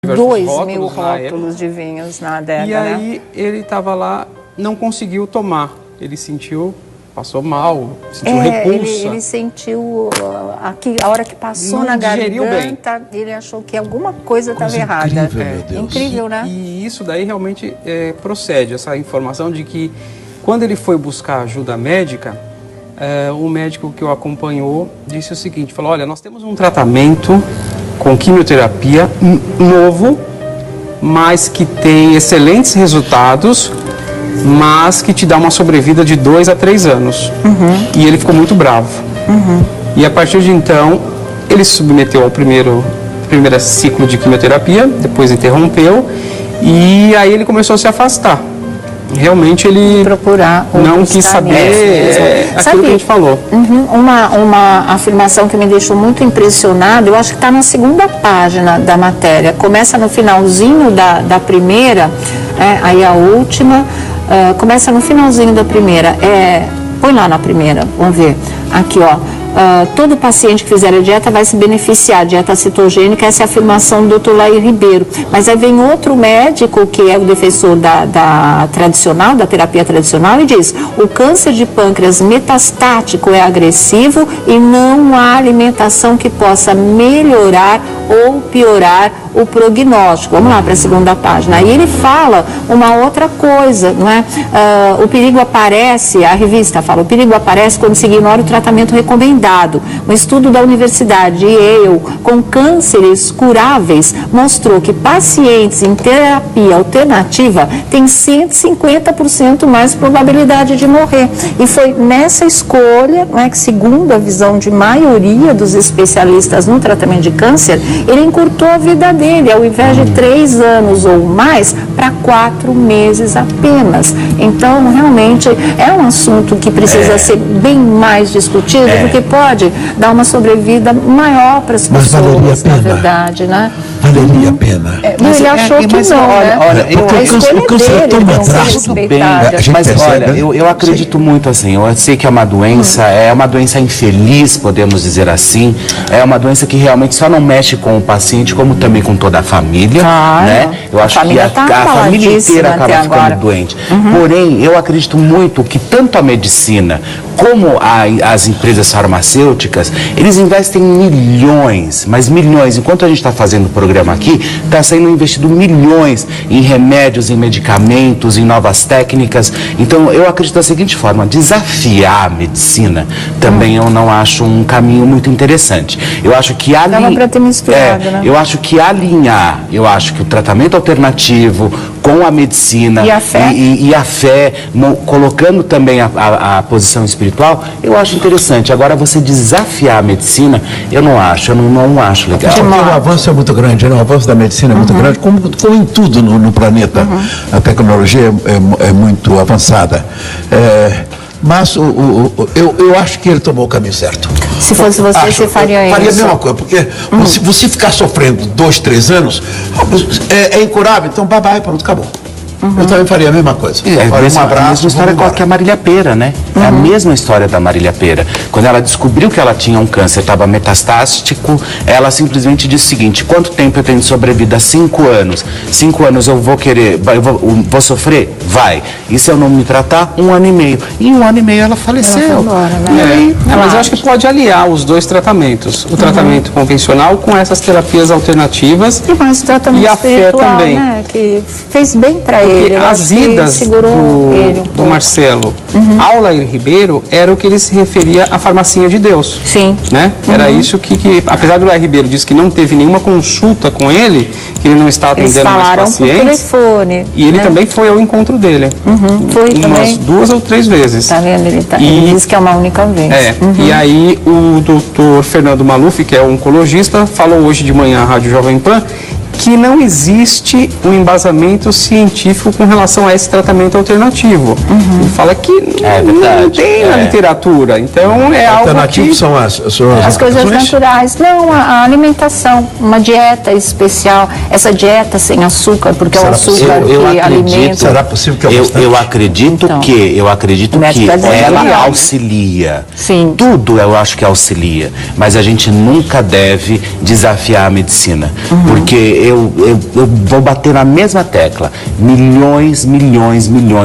2.000 rótulos de vinhos na adega, E aí ele estava lá, não conseguiu tomar. Ele sentiu, passou mal, sentiu repulsa. Ele sentiu, a hora que passou na garganta, ele achou que alguma coisa estava errada. Incrível, meu Deus. Incrível, né? E isso daí realmente procede, essa informação de que quando ele foi buscar ajuda médica, o médico que o acompanhou disse o seguinte, falou, olha, nós temos um tratamento com quimioterapia novo, mas que tem excelentes resultados, mas que te dá uma sobrevida de 2 a 3 anos. E ele ficou muito bravo. E a partir de então, ele se submeteu ao primeiro ciclo de quimioterapia, depois interrompeu, e aí ele começou a se afastar. Realmente ele não quis saber aquilo que a gente falou. Uma afirmação que me deixou muito impressionada, eu acho que está na segunda página da matéria, começa no finalzinho da primeira, aí a última, começa no finalzinho da primeira, põe lá na primeira, vamos ver, aqui ó. Todo paciente que fizer a dieta vai se beneficiar, dieta cetogênica, essa é a afirmação do Dr. Lair Ribeiro. Mas aí vem outro médico, que é o defensor da terapia tradicional, e diz, o câncer de pâncreas metastático é agressivo e não há alimentação que possa melhorar ou piorar o prognóstico. Vamos lá para a segunda página. Aí ele fala uma outra coisa, não é? O perigo aparece, a revista fala, o perigo aparece quando se ignora o tratamento recomendado. Um estudo da Universidade de Yale com cânceres curáveis mostrou que pacientes em terapia alternativa têm 150% mais probabilidade de morrer. E foi nessa escolha, não é, que, segundo a visão de maioria dos especialistas no tratamento de câncer, ele encurtou a vida dele, ao invés de 3 anos ou mais, para 4 meses apenas. Então, realmente, é um assunto que precisa ser bem mais discutido, porque pode dar uma sobrevida maior para as pessoas, na verdade, né? Valeria a pena. Mas ele achou que não, né? Olha, o câncer é tão madrasto. Mas olha, eu acredito muito assim, eu sei que é uma doença infeliz, podemos dizer assim, é uma doença que realmente só não mexe com o paciente, como também com toda a família, né? Eu acho que a família inteira acaba ficando doente. Porém, eu acredito muito que tanto a medicina como as empresas farmacêuticas, eles investem milhões, mas milhões. Enquanto a gente está fazendo o programa aqui, está sendo investido milhões em remédios, em medicamentos, em novas técnicas. Então, eu acredito da seguinte forma, desafiar a medicina também eu não acho um caminho muito interessante. Eu acho que eu acho que alinhar, eu acho que o tratamento alternativo com a medicina e a fé colocando também a posição espiritual, eu acho interessante. Agora, você desafiar a medicina, eu não acho legal. Porque o avanço é muito grande, né? O avanço da medicina é muito grande, como em tudo no planeta. A tecnologia é muito avançada. Mas eu acho que ele tomou o caminho certo. Se fosse você faria isso? Faria a mesma coisa, porque se você ficar sofrendo 2, 3 anos, é incurável, então bye, pronto, acabou. Eu também faria a mesma coisa. A mesma história que a Marília Pêra, né? É a mesma história da Marília Pêra. Quando ela descobriu que ela tinha um câncer, estava metastático, ela simplesmente disse o seguinte, quanto tempo eu tenho de sobrevida? 5 anos. 5 anos eu vou vou sofrer? Vai. E se eu não me tratar? 1 ano e meio. E em 1 ano e meio ela faleceu. Ela foi embora, né? Mas eu acho que pode aliar os dois tratamentos. O tratamento convencional com essas terapias alternativas. E mais o tratamento e a fé também. Né? Que fez bem para ele. As idas do Marcelo ao Lair Ribeiro era o que ele se referia à farmacinha de Deus. Sim. Né? Era isso que, apesar do Lair Ribeiro dizer que não teve nenhuma consulta com ele, que ele não está atendendo mais pacientes. Por telefone. E ele também foi ao encontro dele. Foi umas 2 ou 3 vezes. Tá vendo? Ele disse que é uma única vez. E aí o doutor Fernando Maluf, que é oncologista, falou hoje de manhã à Rádio Jovem Pan que não existe um embasamento científico com relação a esse tratamento alternativo. Ele fala que não tem na literatura, então é algo alternativo que... são as coisas naturais. Não, a alimentação, uma dieta especial, essa dieta sem açúcar, porque é o açúcar que alimenta. Será possível que eu acredito que ela auxilia. Sim. Tudo eu acho que auxilia, mas a gente nunca deve desafiar a medicina, porque eu vou bater na mesma tecla. Milhões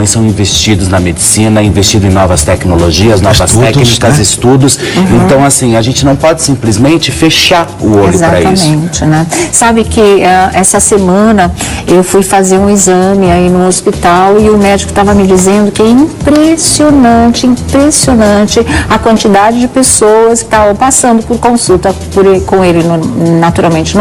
são investidos na medicina, investido em novas tecnologias, novas técnicas, né? Estudos. Então, assim, a gente não pode simplesmente fechar o olho para isso. Exatamente, né? Sabe que essa semana eu fui fazer um exame aí no hospital e o médico estava me dizendo que é impressionante a quantidade de pessoas que estavam passando por consulta com ele normalmente,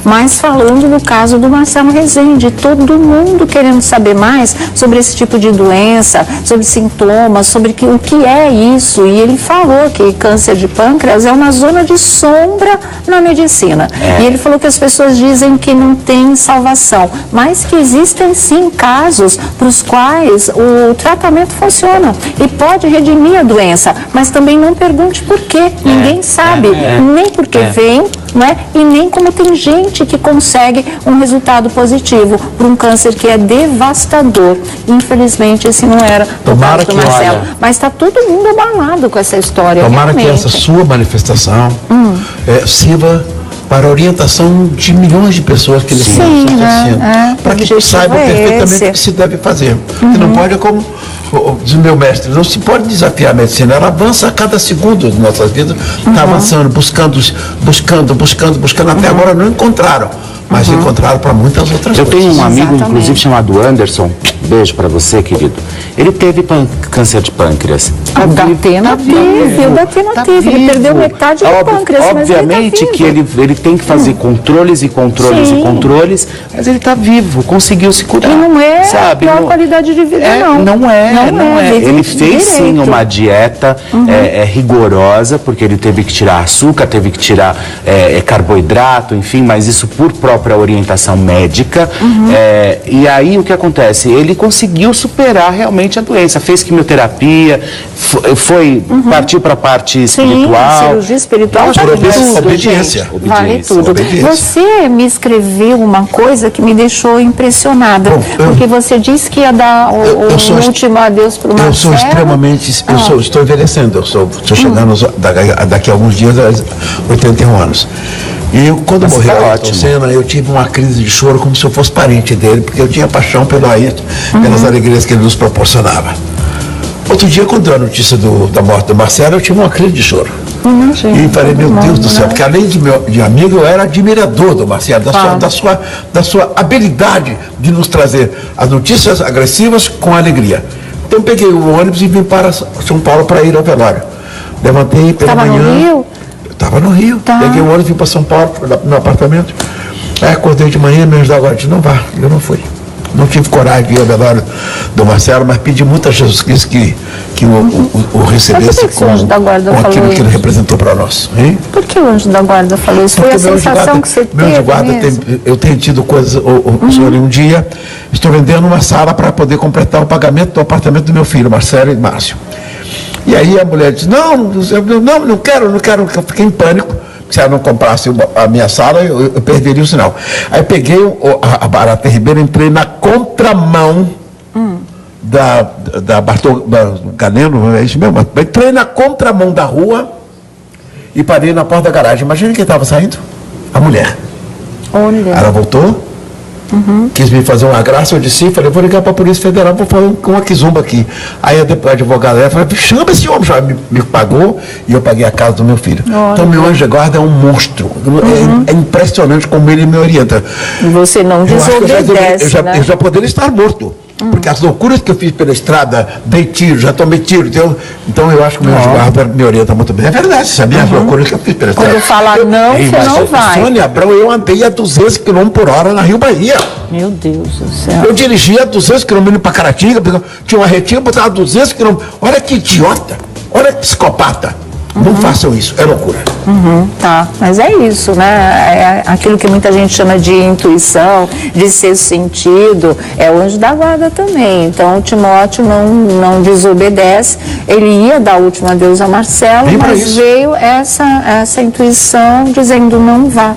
mas falando no caso do Marcelo Rezende, todo mundo querendo saber mais sobre esse tipo de doença, sobre sintomas, sobre o que é isso, e ele falou que câncer de pâncreas é uma zona de sombra na medicina, e ele falou que as pessoas dizem que não tem salvação, mas que existem sim casos para os quais o tratamento funciona e pode redimir a doença, mas também não pergunte por quê, ninguém sabe, nem por que vem, né? E nem como tem gente que consegue um resultado positivo para um câncer que é devastador. Infelizmente, esse não era o caso do Marcelo. Mas está todo mundo abalado com essa história. Tomara realmente. Que essa sua manifestação sirva para a orientação de milhões de pessoas que eles estão assistindo. Para que saibam perfeitamente o que se deve fazer. Porque não pode, como diz o meu mestre, não se pode desafiar a medicina, ela avança a cada segundo de nossas vidas, está avançando, buscando, até agora não encontraram, mas encontraram para muitas outras coisas. Eu tenho um amigo, inclusive, chamado Anderson, beijo para você, querido. Ele teve câncer de pâncreas. O Datena teve, ele perdeu metade do pâncreas, obviamente que ele tem que fazer controles, mas ele está vivo, conseguiu se curar. E não é a pior qualidade de vida, não é. Ele fez sim uma dieta rigorosa, porque ele teve que tirar açúcar, teve que tirar carboidrato, enfim, mas isso por própria orientação médica. E aí o que acontece? Ele conseguiu superar realmente a doença, fez quimioterapia, partiu para a parte espiritual. Cirurgia espiritual, obediência. Vale tudo. Você me escreveu uma coisa que me deixou impressionada, porque você disse que ia dar o último adeus para o Marcelo. Eu sou extremamente, estou envelhecendo, estou chegando daqui a alguns dias aos 81 anos. E quando morreu o Ayrton Senna, eu tive uma crise de choro como se eu fosse parente dele, porque eu tinha paixão pelo Ayrton, pelas alegrias que ele nos proporcionava. Outro dia, quando deu a notícia da morte do Marcelo, eu tive uma crise de choro. E falei, meu Deus do céu, porque além de amigo, eu era admirador do Marcelo, da sua habilidade de nos trazer as notícias agressivas com alegria. Então peguei o ônibus e vim para São Paulo para ir ao velório. Levantei pela manhã. No Rio? Estava no Rio. Peguei o ônibus e vim para São Paulo, no apartamento. Aí acordei de manhã, me ajudou agora, disse, não vá, eu não fui. Não tive coragem de ir ao velório do Marcelo, mas pedi muito a Jesus Cristo que o recebesse com aquilo que ele representou para nós. Hein? Por que o anjo da guarda falou isso? Foi a sensação que você teve? Meu anjo da guarda, eu tenho tido coisas. Um dia, estou vendendo uma sala para poder completar o pagamento do apartamento do meu filho, Marcelo e Márcio. E aí a mulher disse, não quero, eu fiquei em pânico. Se ela não comprasse a minha sala, eu perderia o sinal. Aí peguei a Barata Ribeiro, entrei na contramão da Galeno, é isso mesmo? Entrei na contramão da rua e parei na porta da garagem. Imagina quem estava saindo? A mulher. Olha. Ela voltou, quis me fazer uma graça, eu disse, falei, vou ligar para a Polícia Federal, vou falar com uma quizumba aqui. Aí a advogada falou, chama esse homem, já me pagou e eu paguei a casa do meu filho. Olha. Então meu anjo de guarda é um monstro, é impressionante como ele me orienta. Você não desobedece, eu já poderia estar morto. Porque as loucuras que eu fiz pela estrada, dei tiro, já tomei tiro, então eu acho que o meu anjo de guarda me orienta muito bem. É verdade, sabia as loucuras que eu fiz pela estrada. Quando falar você não vai. Sônia Abrão, eu andei a 200 km por hora na Rio Bahia. Meu Deus do céu. Eu dirigia a 200 km para Caratinga, tinha uma retinha, botava 200 km. Olha que idiota, olha que psicopata. Não façam isso, é loucura. Tá, mas é isso, né? É aquilo que muita gente chama de intuição, de sexto sentido, é o anjo da guarda também. Então o Timóteo não desobedece, ele ia dar o último adeus a Marcelo, mas veio essa intuição dizendo não vá.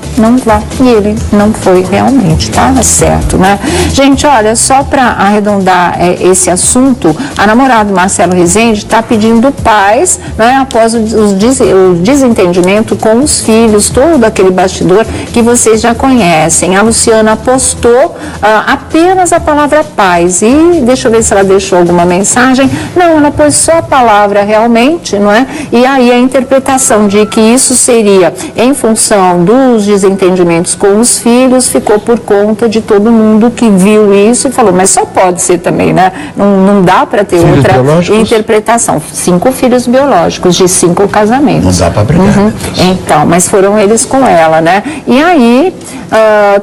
E ele não foi realmente, tá certo, né? Gente, olha, só para arredondar esse assunto, a namorada do Marcelo Rezende está pedindo paz, né, após os o desentendimento com os filhos, todo aquele bastidor que vocês já conhecem. A Luciana postou apenas a palavra paz e deixa eu ver se ela deixou alguma mensagem. Não, ela pôs só a palavra realmente, não é? E aí a interpretação de que isso seria em função dos desentendimentos com os filhos ficou por conta de todo mundo que viu isso e falou, mas só pode ser também, né? Não dá para ter filhos outra biológicos? Interpretação. 5 filhos biológicos de 5 casamentos. Não dá para brigar. Então, mas foram eles com ela, né? E aí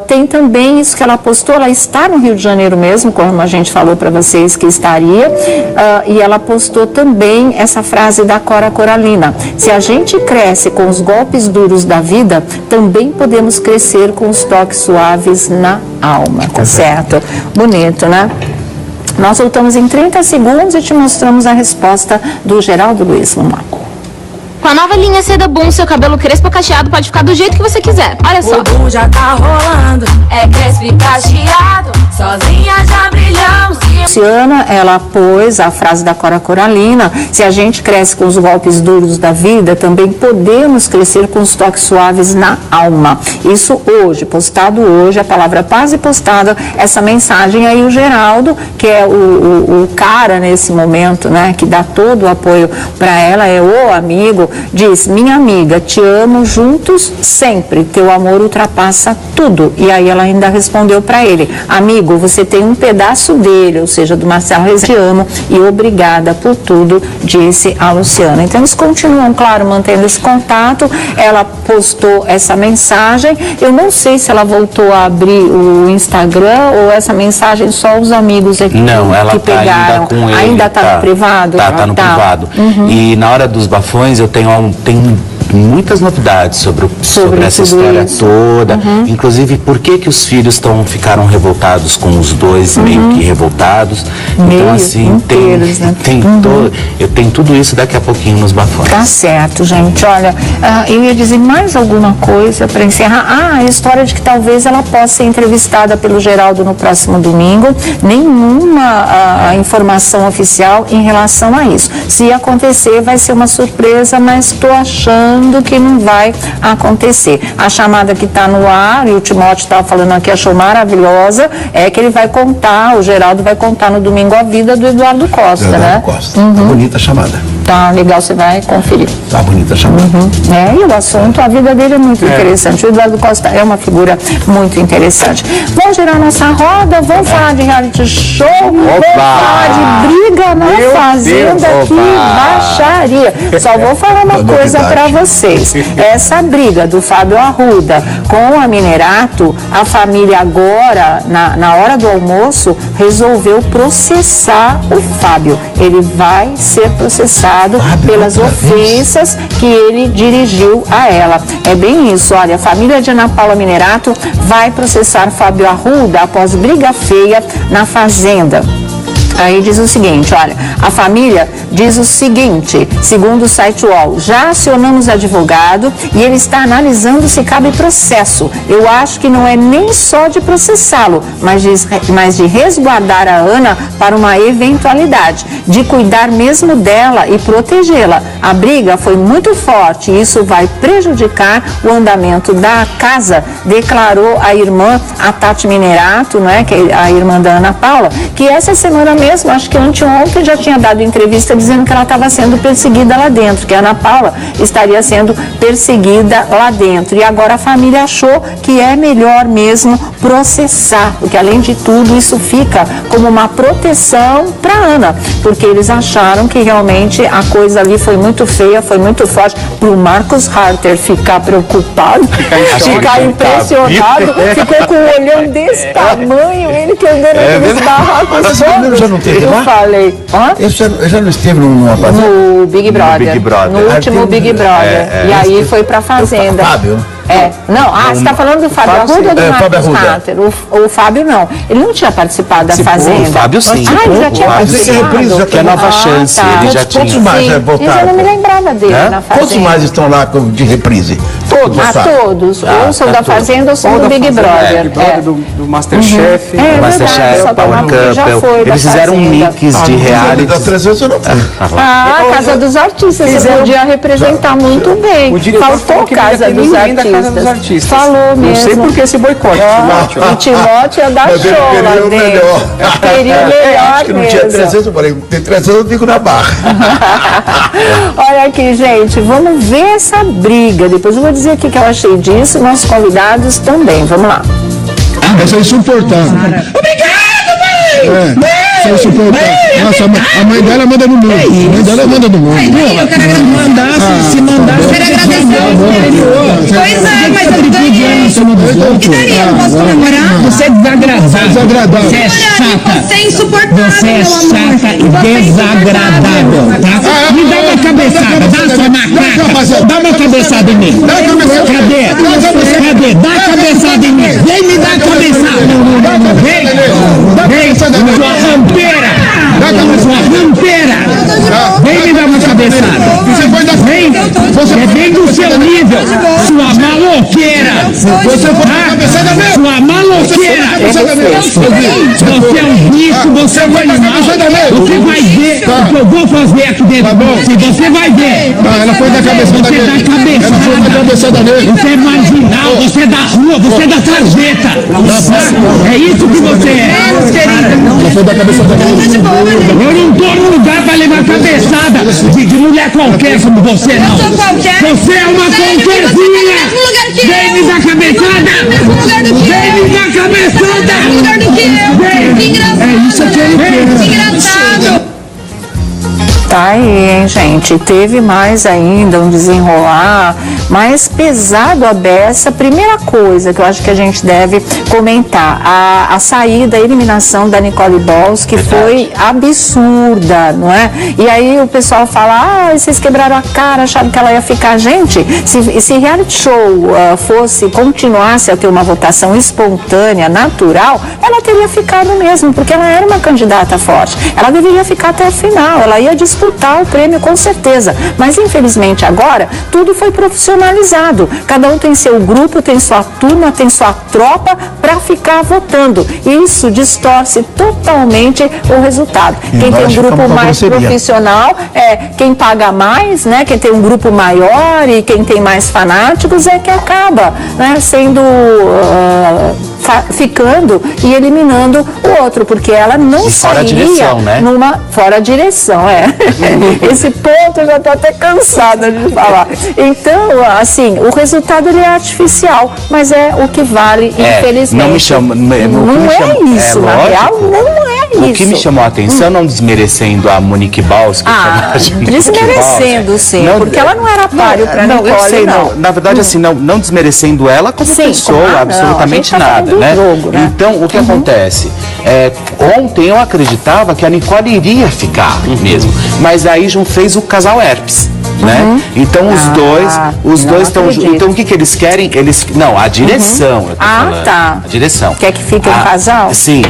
tem também isso que ela postou, ela está no Rio de Janeiro mesmo, como a gente falou para vocês que estaria, e ela postou também essa frase da Cora Coralina: se a gente cresce com os golpes duros da vida, também podemos crescer com os toques suaves na alma, tá certo? Bonito, né? Nós voltamos em 30 segundos e te mostramos a resposta do Geraldo Luiz. Vamos lá. Com a nova linha Seda Boom, seu cabelo crespo ou cacheado pode ficar do jeito que você quiser. Olha só. O boom já tá rolando, é crespo e cacheado, sozinha já brilhamos. Luciana, ela pôs a frase da Cora Coralina: se a gente cresce com os golpes duros da vida, também podemos crescer com os toques suaves na alma. Isso hoje, postado hoje, a palavra paz e postada essa mensagem aí o Geraldo, que é o cara nesse momento, né, que dá todo o apoio para ela, é o amigo, diz: minha amiga, te amo, juntos sempre, teu amor ultrapassa tudo. E aí ela ainda respondeu para ele: amigo, você tem um pedaço dele, ou seja, do Marcelo Rezende, te amo e obrigada por tudo, disse a Luciana. Então eles continuam, claro, mantendo esse contato. Ela postou essa mensagem, eu não sei se ela voltou a abrir o Instagram ou essa mensagem só os amigos aqui não, ela que tá pegaram. Ainda com ele, ainda tá no privado? Tá no privado. E na hora dos bafões eu tenho muitas novidades sobre essa história isso. toda, inclusive por que os filhos ficaram revoltados com os dois, meio que revoltados. Então assim, inteiros, né? eu tenho tudo isso daqui a pouquinho nos bafões. Tá certo, gente. Olha, eu ia dizer mais alguma coisa para encerrar. A história de que talvez ela possa ser entrevistada pelo Geraldo no próximo domingo. Nenhuma informação oficial em relação a isso. Se acontecer, vai ser uma surpresa, mas estou achando que não vai acontecer. A chamada que está no ar, e o Timóteo estava falando aqui, achou maravilhosa, é que ele vai contar, o Geraldo vai contar no domingo a vida do Eduardo Costa, né? Costa. Tá bonita a chamada. Tá legal, você vai conferir. Tá bonita a chamada. E o assunto, a vida dele é muito interessante. O Eduardo Costa é uma figura muito interessante. Vamos girar nossa roda, vamos falar de reality show, vamos falar de briga na fazenda, que baixaria. Só vou falar uma coisa para vocês. Essa briga do Fábio Arruda com a Minerato, a família agora, na hora do almoço, resolveu processar o Fábio. Ele vai ser processado pelas ofensas que ele dirigiu a ela. É bem isso, olha, a família de Ana Paula Minerato vai processar Fábio Arruda após briga feia na fazenda. Aí diz o seguinte, olha, a família diz o seguinte, segundo o site UOL: já acionamos advogado e ele está analisando se cabe processo. Eu acho que não é nem só de processá-lo, mas de resguardar a Ana para uma eventualidade, de cuidar mesmo dela e protegê-la. A briga foi muito forte e isso vai prejudicar o andamento da casa, declarou a irmã, a Tati Minerato, né, que é a irmã da Ana Paula, que essa semana mesmo, acho que anteontem, já tinha dado entrevista dizendo que ela estava sendo perseguida lá dentro, que a Ana Paula estaria sendo perseguida lá dentro. E agora a família achou que é melhor mesmo processar, porque além de tudo isso fica como uma proteção para Ana, porque eles acharam que realmente a coisa ali foi muito feia, foi muito forte. Para o Marcos Harter ficar preocupado, ficar impressionado, ficou com um olhão desse tamanho, ele que andando naqueles barracos todos. Eu falei, Eu já não esteve numa fazenda? No Big Brother. No Big Brother. No último Big Brother. E aí foi pra fazenda. Fábio. Não, você está falando do Fábio Arruda ou do Marcos Matter? O Fábio não. Ele não tinha participado da Fazenda. O Fábio sim. Ele já tinha participado. Já que é Nova Chance, ele já tinha. Quantos mais voltaram? Eu não me lembrava dele na Fazenda. Quantos mais estão lá de reprise? Todos. Todos. Ou são da Fazenda ou são do Big Brother. Do Masterchef. Masterchef, Power Couple. Eles fizeram um mix de reality. Das 3 vezes eu não fui. Casa dos Artistas. Você podia representar muito bem. Faltou Casa dos Artistas. Falou mesmo. Não sei por que esse boicote. O Timóteo ia dar show lá dentro. Teria o melhor acho que não tinha 300, eu falei, tem 300 eu fico na barra. Olha aqui, gente, vamos ver essa briga. Depois eu vou dizer o que eu achei disso. Nossos convidados também. Vamos lá. Essa é insuportável. Obrigado, mãe! Essa é insuportável. Nossa, a mãe dela manda no mundo. A mãe dela manda no mundo. Eu quero que mandasse, se mandasse, quero agradecer ao superior. Pois é, mas eu ganhei. E daí, eu não posso comemorar? Você é desagradável. Você é chata. Você é insuportável. Você é chata e desagradável, tá? Me dá uma cabeçada, dá sua macaca. Dá uma cabeçada em mim. Cadê? Dá a cabeçada em mim. Vem me dar a cabeçada. Vem, sua rampeira. Sua rampeira. Vem me dar uma cabeçada. Vem do seu nível. Sua maloqueira. Sua maloqueira. Você é um bicho, você é um animal. Você vai ver o que eu vou fazer aqui dentro. Você vai ver. Ela foi da cabeçada dele. Você dá cabeçada nele. Você é marginal, você é da rua, você é da sarjeta. É isso que você é. Ela foi da cabeçada dele. Eu não tô no lugar pra levar cabeçada de mulher qualquer como você, não. Você é uma qualquerzinha. Vem me dar cabeçada. Vem me dar cabeçada. É isso que ele quer. Engraçado. Tá aí, hein, gente? Teve mais ainda um desenrolar mais pesado a beça. Primeira coisa que eu acho que a gente deve comentar, a saída, a eliminação da Nicole Balls, que foi absurda, não é? E aí o pessoal fala, vocês quebraram a cara, acharam que ela ia ficar. Gente, se reality show continuasse a ter uma votação espontânea, natural, ela teria ficado mesmo, porque ela era uma candidata forte. Ela deveria ficar até o final, ela ia disputar o prêmio com certeza, mas infelizmente agora tudo foi profissionalizado, cada um tem seu grupo, tem sua turma, tem sua tropa para ficar votando, e isso distorce totalmente o resultado. Quem tem um grupo mais profissional é quem paga mais, né? Quem tem um grupo maior e quem tem mais fanáticos é que acaba, né, sendo ficando e eliminando o outro, porque ela não sairia numa fora direção, esse ponto eu já estou até cansada de falar. Então, assim, o resultado ele é artificial, mas é o que vale, infelizmente. Não me chama, não é isso, na real, não é isso. O que me chamou a atenção, não desmerecendo a Monique Balls, desmerecendo, sim, porque ela não era páreo para Nicole, não. Na verdade, assim, não desmerecendo ela como pessoa, absolutamente nada, né? Jogo, né? Então, o que acontece? Ontem eu acreditava que a Nicole iria ficar mesmo, mas aí João fez o casal herpes, né? Então os dois estão juntos. Então o que eles querem? A direção. Tá. A direção. Quer que fique um casal? Sim.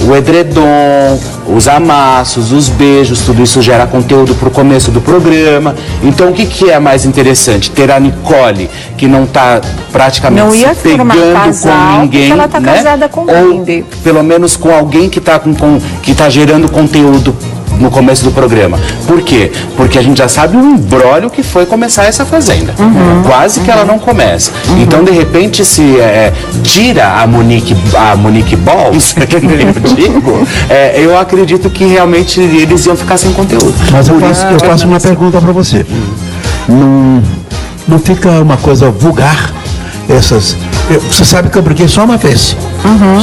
O edredom, os amassos, os beijos, tudo isso gera conteúdo para o começo do programa. Então o que é mais interessante? Ter a Nicole, que não está praticamente não ia se pegando com ninguém, ela tá casada com ou pelo menos com alguém que está gerando conteúdo no começo do programa. Por quê? Porque a gente já sabe o embrólio que foi começar essa Fazenda. Quase que ela não começa. Então, de repente, se tira a Monique Balls, que eu digo, eu acredito que realmente eles iam ficar sem conteúdo. Mas eu faço uma pergunta para você. Não fica uma coisa vulgar essas... Você sabe que eu briguei só uma vez.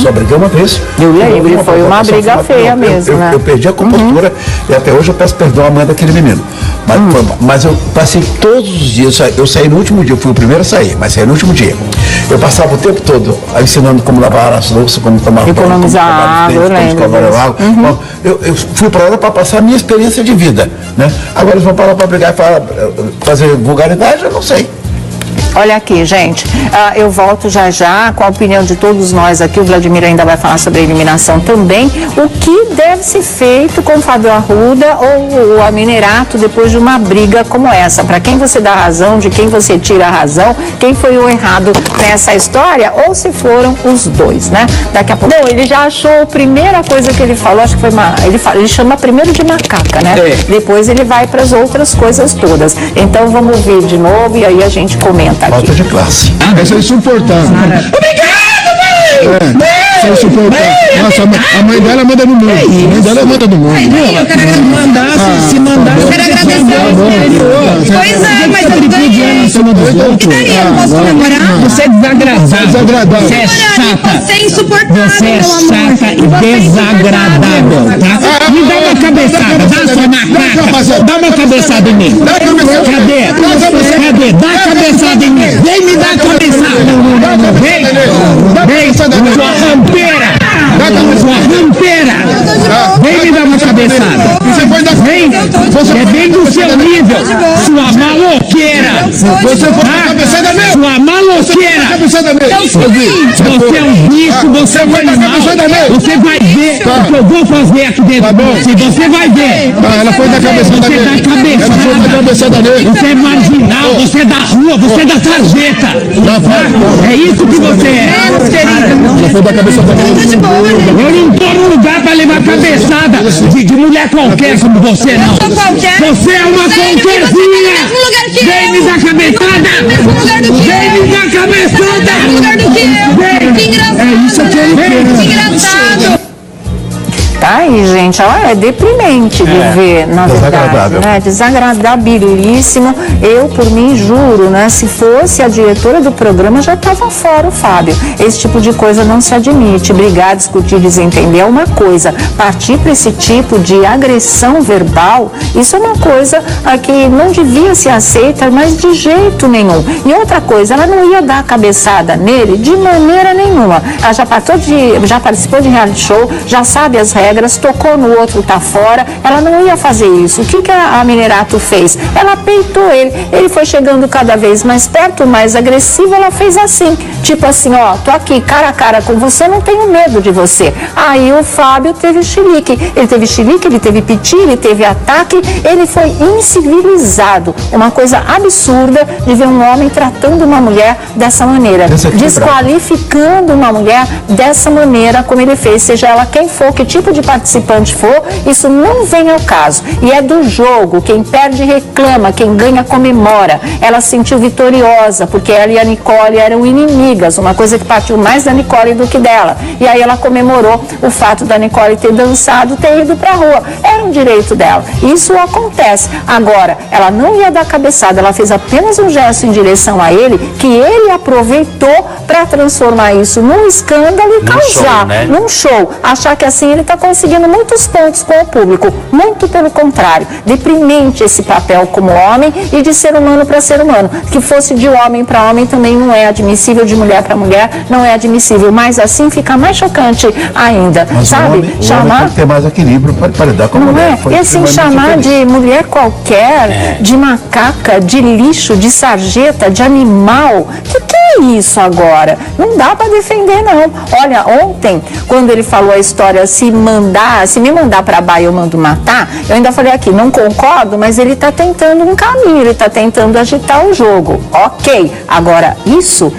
Só briguei uma vez. Foi uma briga feia mesmo, né? Eu perdi a compostura e até hoje eu peço perdão à mãe daquele menino. Mas eu passei todos os dias, eu saí no último dia, eu fui o primeiro a sair, mas saí no último dia. Eu passava o tempo todo ensinando como lavar as louças, como tomar banho, economizar água, eu fui para lá para passar a minha experiência de vida, né? Agora eles vão para lá para brigar e fazer vulgaridade, eu não sei. Olha aqui, gente, eu volto já com a opinião de todos nós aqui. O Vladimir ainda vai falar sobre a eliminação também. O que deve ser feito com o Fábio Arruda ou o Aminerato depois de uma briga como essa? Para quem você dá razão, de quem você tira a razão, quem foi o errado nessa história, ou se foram os dois, né? Daqui a pouco. Bom, ele já achou a primeira coisa que ele falou, acho que foi ele chama primeiro de macaca, né? Depois ele vai para as outras coisas todas. Então vamos ouvir de novo e aí a gente comenta aqui. Falta de classe. Essa é insuportável. Obrigado, mãe! Isso é insuportável. Nossa, a mãe dela manda no mundo. A mãe dela manda no mundo. Eu quero que se mandasse, eu quero agradecer ao exterior. Pois é, mas eu ganhei. O que daria? Eu posso comemorar? Você é desagradável. Você é chata. Você é insuportável. Você é chata e desagradável, tá? Me dá uma cabeçada, dá sua macaca. Dá uma cabeçada em mim. Cadê? Dá a cabeçada em mim. Vem me dar a cabeçada. Vem, sua rampeira. Vem me dar uma cabeçada. Vem, é bem do seu nível. Sua maloqueira. Sua maloqueira. Você é um bicho, você é um animal. Você vai ver o que eu vou fazer aqui dentro de você. Você vai ver. Ela foi da cabeçada dele. Você dá cabeçada dele. Você é marginal, você é da rua, você é da sarjeta. É isso que você é. Ela foi da cabeçada dele. Eu não tô no lugar pra levar cabeçada de mulher qualquer como você, não. Você é uma qualquerzinha. Vem me dar cabeçada. Vem me dar cabeçada. É isso que ele quer. Que engraçado. Tá aí, gente, é deprimente de ver, na verdade, né? Desagradabilíssimo. Eu, por mim, juro, né? Se fosse a diretora do programa, já estava fora o Fábio. Esse tipo de coisa não se admite. Brigar, discutir, desentender é uma coisa. Partir para esse tipo de agressão verbal, isso é uma coisa que não devia ser aceita, mas de jeito nenhum. E outra coisa, ela não ia dar a cabeçada nele de maneira nenhuma. Ela já participou de reality show, já sabe as regras, tocou no outro, tá fora. Ela não ia fazer isso. O que a Aminerato fez? Ela peitou ele. Ele foi chegando cada vez mais perto, mais agressivo. Ela fez assim, tipo assim, ó, tô aqui cara a cara com você, não tenho medo de você. Aí o Fábio teve chilique. Ele teve chilique, ele teve piti, ele teve ataque. Ele foi incivilizado. Uma coisa absurda de ver um homem tratando uma mulher dessa maneira, desqualificando uma mulher dessa maneira como ele fez, seja ela quem for, que tipo de participante for, isso não vem ao caso. E é do jogo, quem perde reclama, quem ganha comemora. Ela se sentiu vitoriosa, porque ela e a Nicole eram inimigas, uma coisa que partiu mais da Nicole do que dela. E aí ela comemorou o fato da Nicole ter dançado, ter ido pra rua. Era um direito dela. Isso acontece. Agora, ela não ia dar cabeçada, ela fez apenas um gesto em direção a ele, que ele aproveitou para transformar isso num escândalo e causar num show. Achar que assim ele está conseguindo muitos pontos com o público. Muito pelo contrário. Deprimente esse papel como homem e de ser humano para ser humano. Que fosse de homem para homem também não é admissível, de mulher para mulher não é admissível. Mas assim fica mais chocante ainda. Mas sabe? O homem tem que ter mais equilíbrio para lidar com a mulher. E assim, chamar de mulher qualquer, de macaca, de lixo, de sarjeta, de animal. Que é isso agora? Não dá para defender, não. Olha, ontem, quando ele falou a história, se me mandar para baixo eu mando matar, eu ainda falei aqui, não concordo, mas ele está tentando um caminho, ele está tentando agitar o jogo. Ok. Agora, isso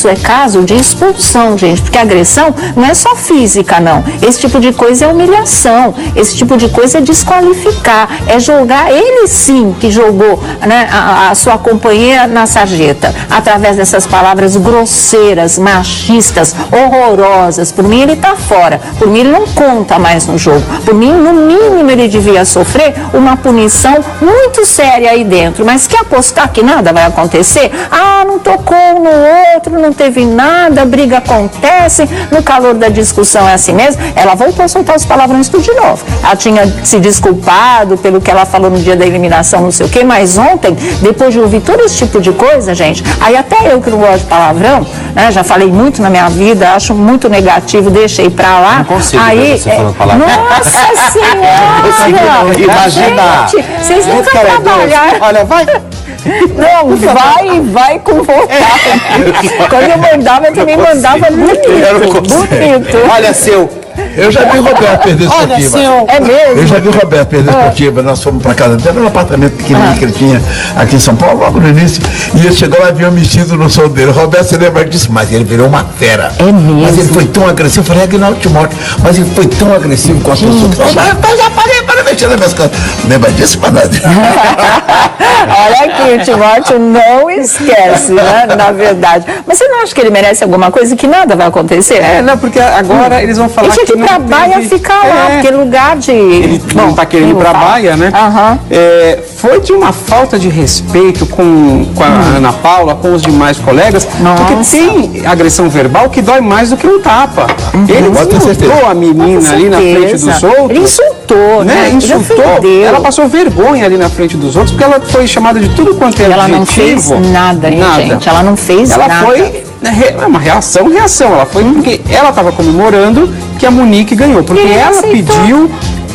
é caso de expulsão, gente, porque agressão não é só física, não. Esse tipo de coisa é humilhação, esse tipo de coisa é desqualificar, é jogar, ele sim que jogou, né, a sua companheira na sarjeta, através dessas palavras grosseiras, machistas, horrorosas. Por mim ele está fora, por mim ele não conta mais no jogo, por mim no mínimo ele devia sofrer uma punição muito séria aí dentro, mas quer apostar que nada vai acontecer? Não tocou no outro, não teve nada, a briga acontece, no calor da discussão é assim mesmo. Ela voltou a soltar os palavrões tudo de novo. Ela tinha se desculpado pelo que ela falou no dia da eliminação, não sei o quê, mas ontem, depois de ouvir todo esse tipo de coisa, gente, aí até eu que não gosto de palavrão, né, já falei muito na minha vida, acho muito negativo, deixei pra lá. Não consigo aí, você falando palavrão. Nossa Senhora! Imagina! Gente, vocês nunca trabalharam. Olha, vai! Não, vai com vontade. Quando eu mandava, eu também mandava bonito. Olha, seu... Eu já vi o Roberto perder esportiva. É mesmo? Eu já vi o Roberto perder esportiva. Nós fomos para casa dele, num apartamento pequenininho que ele tinha aqui em São Paulo, logo no início. E ele chegou lá e viu um mexido no som dele. O Roberto se lembra disso, mas ele virou uma fera. É mesmo? Mas ele foi tão agressivo. Eu falei, Aguinaldo Timóteo, mas ele foi tão agressivo com as pessoas. Eu já parei para mexer nas minhas coisas. Lembra disso, Manade? Olha aqui, o Timóteo não esquece, né? Na verdade. Mas você não acha que ele merece alguma coisa que nada vai acontecer? Não, porque agora eles vão falar ele tinha que ir pra Baia ficar lá, porque lugar de... Ele não tá querendo ir pra Baia, né? Foi de uma falta de respeito com a Ana Paula, com os demais colegas, porque tem agressão verbal que dói mais do que um tapa. Ele insultou a menina ali na frente dos outros. Ele insultou, né? Insultou. Ela passou vergonha ali na frente dos outros, porque ela foi chamada de tudo quanto é adjetivo. Ela não fez nada, hein, gente? Ela não fez nada. Ela foi... É uma reação. Ela foi porque ela estava comemorando que a Monique ganhou. Porque ela pediu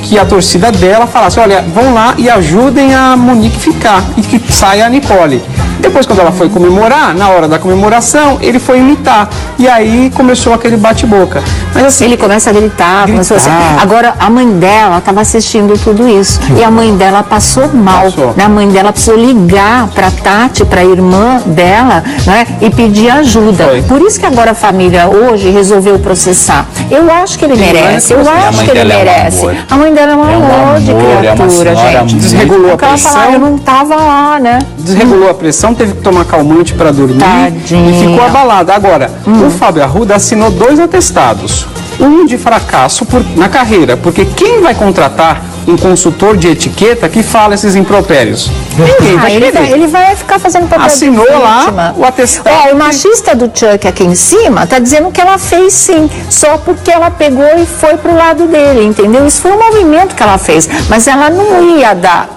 que a torcida dela falasse, olha, vão lá e ajudem a Monique ficar e que saia a Nicole. Depois, quando ela foi comemorar, na hora da comemoração, ele foi imitar. E aí começou aquele bate-boca. Mas assim... Ele começa a gritar. Começou assim. Agora, a mãe dela estava assistindo tudo isso. E a mãe dela passou mal. A mãe dela precisou ligar para Tati, para a irmã dela, né, e pedir ajuda. Por isso que agora a família hoje resolveu processar. Eu acho que ele merece. Eu acho que ele merece. A mãe dela é um amor de criatura, gente. Desregulou a pressão. Eu não estava lá, né? Desregulou a pressão, teve que tomar calmante para dormir. Tadinha. E ficou abalada. Agora, o Fábio Arruda assinou 2 atestados. Um de fracasso na carreira, porque quem vai contratar um consultor de etiqueta que fala esses impropérios? Ninguém vai querer. Ele vai ficar fazendo papel Assinou de lá o atestado. O machista do Chuck aqui em cima tá dizendo que ela fez sim, só porque ela pegou e foi pro lado dele, entendeu? Isso foi um movimento que ela fez, mas ela não ia dar.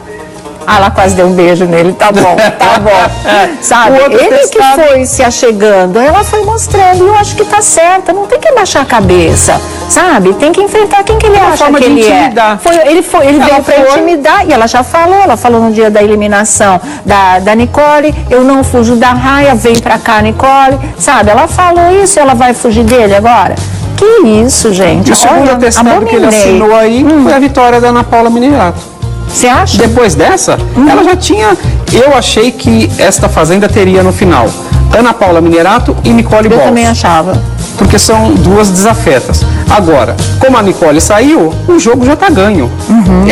Ela quase deu um beijo nele, tá bom. Sabe? Ele que foi se achegando, ela foi mostrando, e eu acho que tá certa, não tem que abaixar a cabeça, sabe? Tem que enfrentar quem que ele acha que ele é. Ele veio pra intimidar, e ela já falou no dia da eliminação da Nicole, eu não fujo da raia, vem pra cá, Nicole, sabe? Ela falou isso, ela vai fugir dele agora? Que isso, gente? E o segundo atestado que ele assinou aí foi a vitória da Ana Paula Minerato. Você acha? Depois dessa, ela já tinha... Eu achei que esta fazenda teria no final Ana Paula Minerato e Nicole Bols. Eu também achava. Porque são 2 desafetas. Agora, como a Nicole saiu, o jogo já está ganho.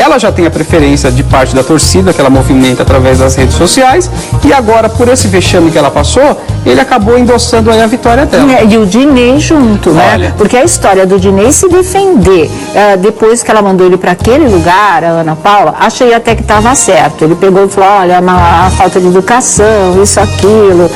Ela já tem a preferência de parte da torcida, que ela movimenta através das redes sociais, e agora, por esse vexame que ela passou, ele acabou endossando aí a vitória dela. E o Dinei junto, né? Porque a história do Dinei se defender, depois que ela mandou ele para aquele lugar, a Ana Paula, achei até que estava certo. Ele pegou e falou, olha, a falta de educação, isso, aquilo,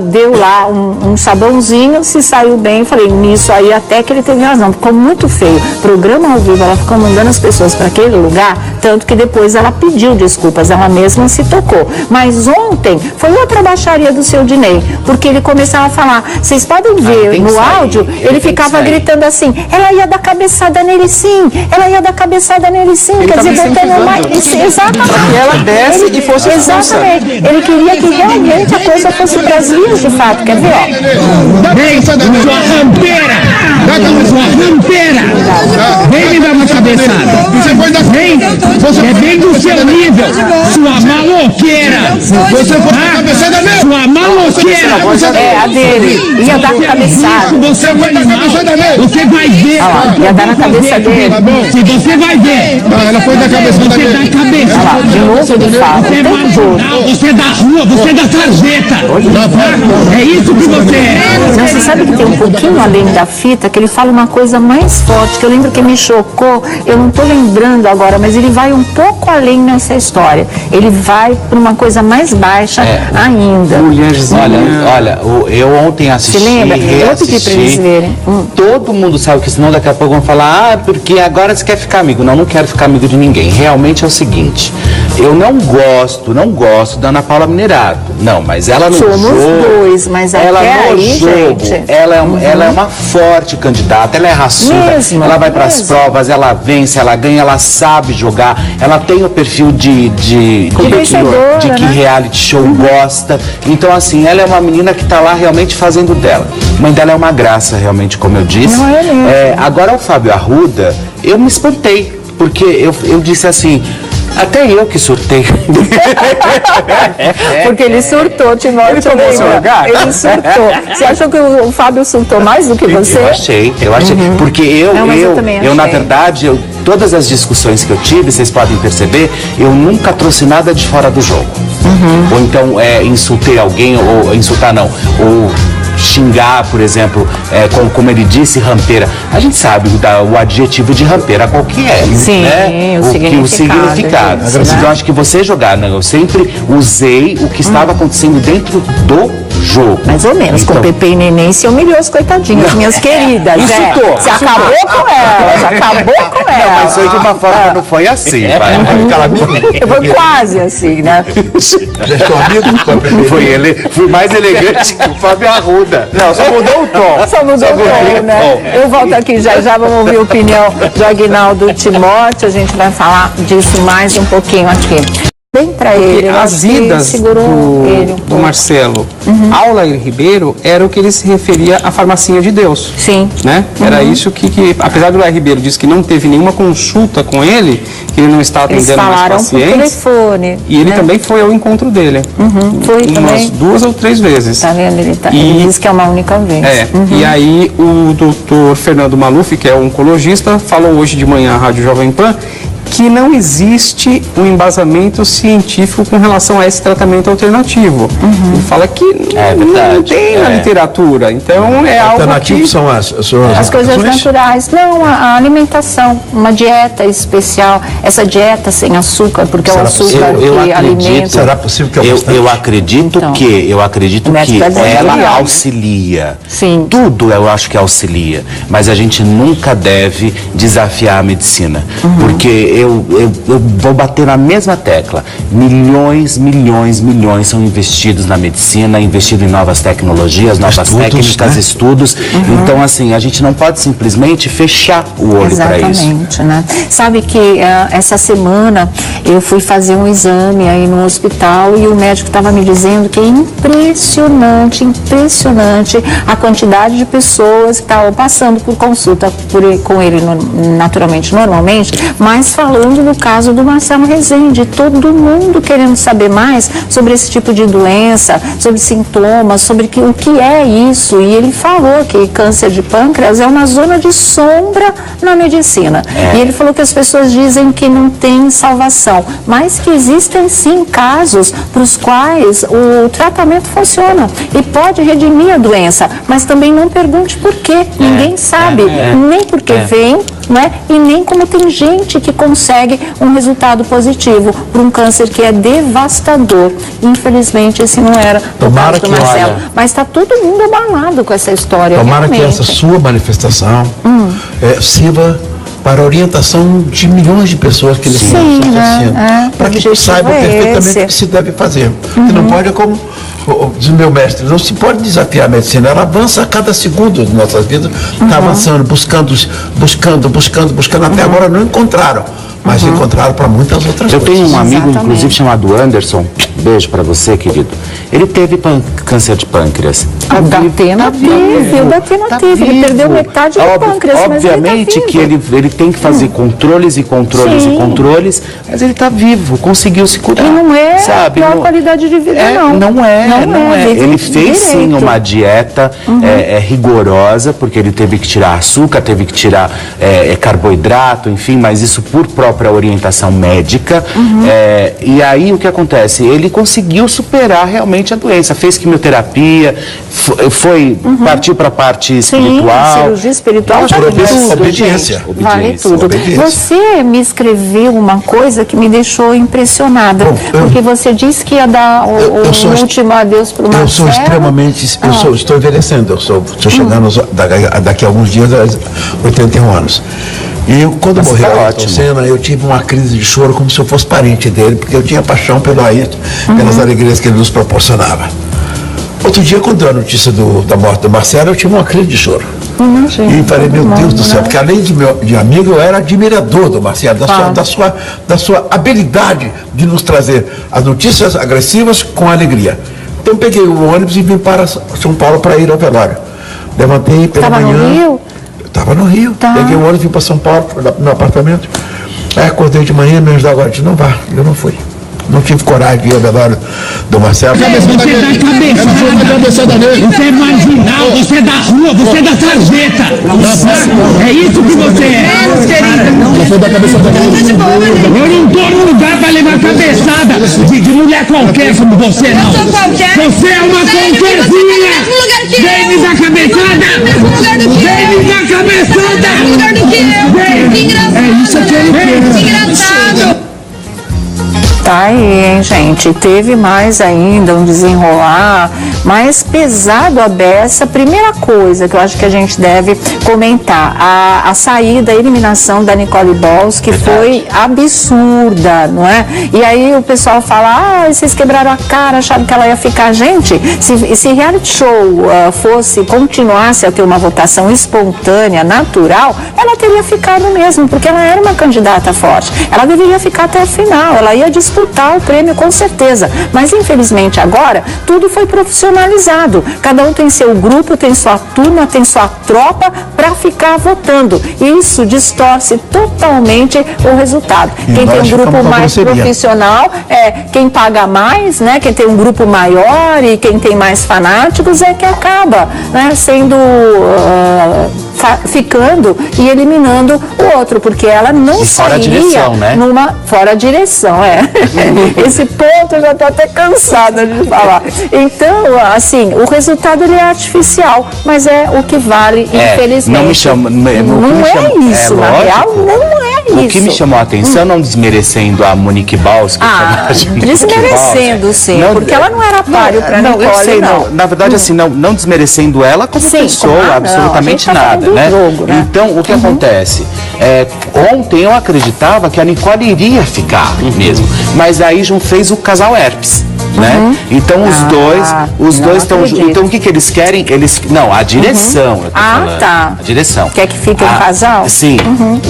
deu lá um sabãozinho, se saiu bem, falei, nisso aí até que ele teve razão. Ficou muito feio. Programa ao vivo, ela ficou mandando as pessoas para aquele lugar, tanto que depois ela pediu desculpas, ela mesma se tocou. Mas ontem foi outra baixaria do seu Dinei, porque ele começava a falar, vocês podem ver no áudio, ele ficava gritando assim, ela ia dar cabeçada nele sim, ela ia dar cabeçada nele sim, quer dizer, botando mais... Exatamente. E ela desce e fosse exatamente. Ele queria que realmente a coisa fosse para as vias de fato, quer ver, ó? Vem, sua rampeira! Sua rampeira! Vem me dar uma cabeçada! Vem! É bem do seu nível! Sua maloqueira! Você foi dar cabeçada mesmo? Sua maloqueira! É, a dele. Ia dar cabeçada. Você vai dar cabeçada mesmo? Você vai ver! Ia dar na cabeça dele. Se você vai ver! Ela foi dar cabeçada dele. Você dá cabeça! De novo ele fala. Você é marginal, você é da rua, você é da sarjeta! É isso que você é! Não, você sabe que tem um pouquinho além da fita, que ele fala uma coisa mais forte, que eu lembro que me chocou, eu não estou lembrando agora, mas ele vai um pouco além nessa história. Ele vai para uma coisa mais baixa ainda. Olha, eu ontem assisti, você lembra? Eu pedi para eles verem. Todo mundo sabe que senão daqui a pouco vão falar, porque agora você quer ficar amigo. Não quero ficar amigo de ninguém. Realmente é o seguinte, Eu não gosto da Ana Paula Minerato. Não, mas ela no Somos jogo... dois, mas ela até no aí, jogo, gente... ela é uma forte candidata, ela é raçuda, Mesmo, ela vai para as mesmo. provas, ela vence, ela ganha, ela sabe jogar, ela tem o perfil de vencedora, que né? reality show gosta. Então, assim, ela é uma menina que está lá realmente fazendo dela. A mãe dela é uma graça, realmente, como eu disse. Não é mesmo. Agora, o Fábio Arruda, eu me espantei, porque eu disse assim... Até eu que surtei. Porque ele surtou, Timóteo. Ele tomou seu lugar? Ele surtou. Você achou que o Fábio surtou mais do que você? Eu achei. Porque Não, mas eu também na achei. verdade, todas as discussões que eu tive, vocês podem perceber, eu nunca trouxe nada de fora do jogo. Ou então, insultei alguém, ou insultar não, ou xingar, por exemplo, como ele disse, rampeira. A gente sabe o adjetivo de rampeira qual que é. Sim, né? o significado. Então, eu acho que você jogar, né? Eu sempre usei o que estava acontecendo dentro do jogo. Mais ou menos, com Pepe e Neném se humilhou as coitadinhas, minhas queridas. Insultou. Você acabou com elas, acabou com elas. Não, mas foi de uma forma, não foi assim, vai. Foi quase assim, né? Já estão amigos com a Pepe? Fui mais elegante que o Fábio Arruda. Não, só mudou o tom. Só mudou o tom, né? Eu volto aqui já, vamos ouvir a opinião do Aguinaldo Timóteo, a gente vai falar disso mais um pouquinho aqui. Bem para ele, eu as acho que idas segurou ele um do pouco. Marcelo ao Lair Ribeiro era o que ele se referia à farmacinha de Deus. Sim. Né? Era isso que, apesar do Lair Ribeiro dizer que não teve nenhuma consulta com ele, que ele não está Eles atendendo mais falaram por pacientes. telefone. E ele né? também foi ao encontro dele. Foi umas também. 2 ou 3 vezes. Tá vendo? Ele disse que é uma única vez. E aí o doutor Fernando Maluf, que é oncologista, falou hoje de manhã à Rádio Jovem Pan que não existe um embasamento científico com relação a esse tratamento alternativo. Ele fala que não tem na literatura. Então é algo Alternativo que... são as coisas naturais. Não, a alimentação, uma dieta especial. Essa dieta sem açúcar, porque é o açúcar que alimenta. Será possível que eu acredito Então, que ela melhor. auxilia. Sim. Tudo eu acho que auxilia. Mas a gente nunca deve desafiar a medicina. Porque eu vou bater na mesma tecla. Milhões são investidos na medicina, investido em novas tecnologias, novas técnicas, né? estudos. Então, assim, a gente não pode simplesmente fechar o olho para isso. Exatamente, né? Sabe que essa semana eu fui fazer um exame aí no hospital e o médico estava me dizendo que é impressionante a quantidade de pessoas que estavam passando por consulta com ele normalmente, mas falando do caso do Marcelo Rezende, todo mundo querendo saber mais sobre esse tipo de doença, sobre sintomas, sobre o que é isso. E ele falou que câncer de pâncreas é uma zona de sombra na medicina. E ele falou que as pessoas dizem que não tem salvação, mas que existem sim casos para os quais o tratamento funciona e pode redimir a doença, mas também não pergunte por quê. Ninguém sabe, nem por que vem, né? E nem como tem gente que consegue um resultado positivo para um câncer que é devastador. Infelizmente, esse não era o caso do Marcelo. Mas está todo mundo abalado com essa história. Tomara realmente. que essa sua manifestação sirva para a orientação de milhões de pessoas que eles estão assistindo. Para que saibam perfeitamente o que se deve fazer. Que não pode, como diz meu mestre, não se pode desafiar a medicina. Ela avança a cada segundo de nossas vidas. Está avançando, buscando. Até agora não encontraram. Mas encontraram para muitas outras coisas. Eu tenho um amigo, Exatamente. inclusive, chamado Anderson. Beijo para você, querido. Ele teve câncer de pâncreas. O Datena teve. Ele perdeu metade do pâncreas, mas obviamente ele que ele tem que fazer controles, mas ele está vivo, conseguiu se curar. E não é a pior qualidade de vida, não. Não é. Vive Ele fez sim direito. uma dieta rigorosa, porque ele teve que tirar açúcar, teve que tirar carboidrato, enfim, mas isso por própria orientação médica. E aí o que acontece? Ele conseguiu superar realmente a doença, fez quimioterapia, partiu para a parte espiritual. Sim, cirurgia espiritual, obediência. Vale tudo. Obediência. Você me escreveu uma coisa que me deixou impressionada, porque você disse que ia dar o último adeus para o Marcelo. Eu sou extremamente, estou envelhecendo, estou chegando daqui a alguns dias aos 81 anos. E quando morreu tá o Ayrton ótimo. Senna, eu tive uma crise de choro como se eu fosse parente dele, porque eu tinha paixão pelo Ayrton, pelas alegrias que ele nos proporcionava. Outro dia, quando deu a notícia da morte do Marcelo, eu tive uma crise de choro. E falei, meu Deus do céu, porque além de amigo, eu era admirador do Marcelo, da sua habilidade de nos trazer as notícias agressivas com alegria. Então peguei o ônibus e vim para São Paulo para ir ao velório. Levantei pela manhã. Estava no Rio? Estava no Rio. Tá. Peguei o ônibus e vim para São Paulo, no apartamento. Aí acordei de manhã, me ajudaram agora. Disse, não vá, eu não fui. Não tive coragem de ir ao velório do Marcelo. Você dá cabeçada nele. Você é marginal, você é da rua, você é da sarjeta. É isso que você é. Você dá cabeçada nele. Eu não tô no lugar pra levar cabeçada de mulher qualquer como você, não. Você é uma qualquerzinha. Vem me dar cabeçada. Vem me dar cabeçada. É isso que ele quer. Engraçado. Tá aí, hein, gente? Teve mais ainda um desenrolar mais pesado a beça. Primeira coisa que eu acho que a gente deve comentar, a saída, a eliminação da Nicole Balls, que foi absurda, não é? E aí o pessoal fala, vocês quebraram a cara, acharam que ela ia ficar. Gente, se reality show continuasse a ter uma votação espontânea, natural, ela teria ficado mesmo, porque ela era uma candidata forte. Ela deveria ficar até o final, ela ia disputar o prêmio com certeza, mas infelizmente agora tudo foi profissionalizado, cada um tem seu grupo, tem sua turma, tem sua tropa para ficar votando, e isso distorce totalmente o resultado. Quem tem um grupo mais profissional é quem paga mais, né? Quem tem um grupo maior e quem tem mais fanáticos é que acaba, né, sendo ficando e eliminando o outro, porque ela não sairia numa fora direção, esse ponto eu já estou até cansada de falar. Então, assim, o resultado ele é artificial, mas é o que vale, infelizmente. Não me chama, não é isso, na real, não é isso. O que me chamou a atenção, não desmerecendo a Monique Balls, que desmerecendo, sim, porque ela não era páreo para Nicole, não. Na verdade, assim, não desmerecendo ela como pessoa, absolutamente nada, né? Jogo, né? Então, o que acontece? Ontem eu acreditava que a Nicole iria ficar mesmo, mas aí João fez o casal herpes, né? Então os dois estão juntos. Então o que eles querem? A direção. Tá. A direção. Quer que fique um casal? Sim.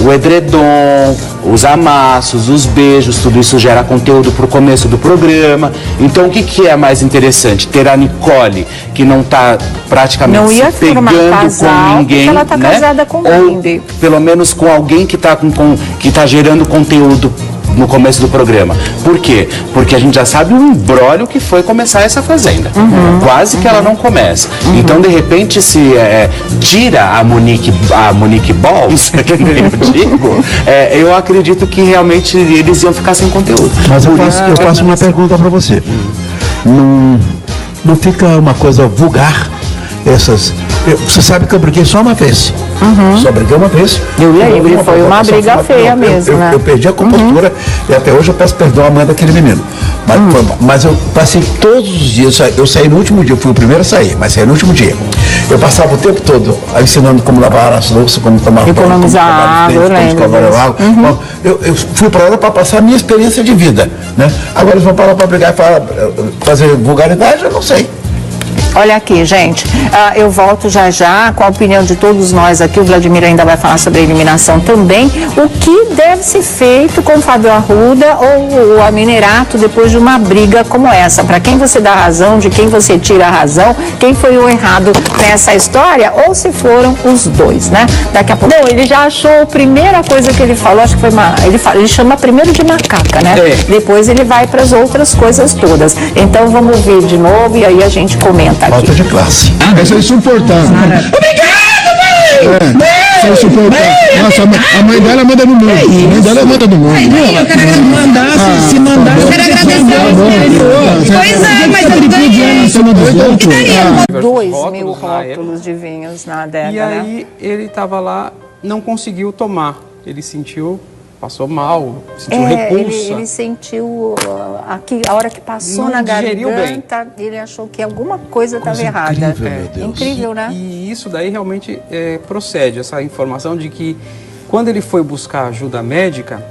O edredom, os amassos, os beijos, tudo isso gera conteúdo para o começo do programa. Então o que é mais interessante? Ter a Nicole, que não está praticamente não ia se pegando com ninguém, ela está casada com ou pelo menos com alguém que está gerando conteúdo no começo do programa. Por quê? Porque a gente já sabe o embrólio que foi começar essa fazenda. Quase que ela não começa. Então, de repente, se tira a Monique Balls, que eu digo, eu acredito que realmente eles iam ficar sem conteúdo. Mas eu faço uma pergunta para você. Não fica uma coisa vulgar você sabe que eu briguei só uma vez. Só briguei uma vez. Foi uma briga feia mesmo, né? Eu perdi a compostura e até hoje eu peço perdão à mãe daquele menino. Mas eu passei todos os dias, eu saí no último dia, eu fui o primeiro a sair, mas saí no último dia. Eu passava o tempo todo ensinando como lavar as louças, como tomar banho, economizar água, eu lembro. Eu fui para lá para passar a minha experiência de vida, né? Agora eles vão para lá para brigar e fazer vulgaridade, eu não sei. Olha aqui, gente, eu volto já com a opinião de todos nós aqui. O Vladimir ainda vai falar sobre a eliminação também. O que deve ser feito com o Fábio Arruda ou o Aminerato depois de uma briga como essa? Para quem você dá razão, de quem você tira a razão, quem foi o errado nessa história, ou se foram os dois, né? Daqui a pouco. Bom, ele já achou a primeira coisa que ele falou, acho que foi ele chama primeiro de macaca, né? Depois ele vai para as outras coisas todas. Então vamos ouvir de novo e aí a gente comenta. Falta de classe. Essa é insuportável. Obrigado, mãe! Isso é insuportável. Nossa, a mãe dela manda no mundo. A mãe dela manda no mundo. Eu quero que se mandasse. Eu quero agradecer. Pois é, mas eu ganhei. 2.000 rótulos de vinhos na adega, E aí ele estava lá, não conseguiu tomar. Ele sentiu, passou mal, sentiu repulsa. Ele sentiu, a hora que passou não na bem. garganta, ele achou que alguma coisa estava errada. Incrível, meu Deus. Incrível, né? E isso daí realmente procede, essa informação de que Quando ele foi buscar ajuda médica,